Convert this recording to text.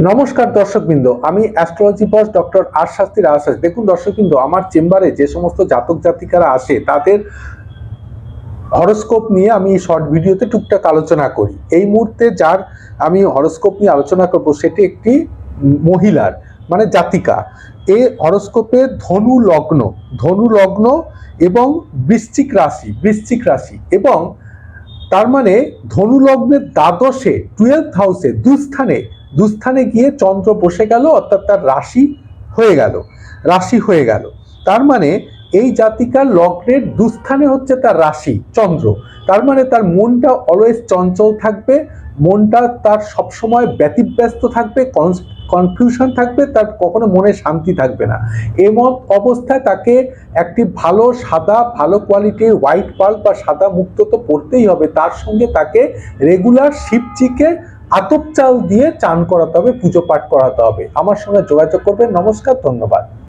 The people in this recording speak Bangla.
নমস্কার দর্শকবৃন্দ, আমি অ্যাস্ট্রোলজি বস ডক্টর আর শাস্ত্রী রাজশাস্ত্রী। দেখুন দর্শকবৃন্দ, আমার চেম্বারে যে সমস্ত জাতক জাতিকারা আসে তাদের হরোস্কোপ নিয়ে আমি শর্ট ভিডিওতে টুকটাক আলোচনা করি। এই মুহূর্তে যার আমি হরোস্কোপ নিয়ে আলোচনা করব সেটি একটি মহিলার মানে জাতিকা। এই হরোস্কোপে ধনু লগ্ন এবং বৃশ্চিক রাশি এবং তার মানে ধনু লগ্নের দ্বাদশে 12th হাউসে দুস্থানে গিয়ে চন্দ্র বসে গেল, অর্থাৎ তার রাশি হয়ে গেল। তার মানে এই জাতিকার লগ্নের দুস্থানে হচ্ছে তার রাশি চন্দ্র। তার মানে তার মনটা অলওয়েজ চঞ্চল থাকবে, মনটা তার সবসময় ব্যতিব্যস্ত থাকবে, কনফিউশন থাকবে, তার কখনো মনে শান্তি থাকবে না। এমন অবস্থায় তাকে একটি ভালো কোয়ালিটির হোয়াইট পার্ল বা সাদা মুক্ত তো পড়তেই হবে, তার সঙ্গে তাকে রেগুলার শিবজিকে আতপ চাল দিয়ে চান করাতে হবে, পুজো পাঠ করাতে হবে। আমার সঙ্গে যোগাযোগ করবেন। নমস্কার, ধন্যবাদ।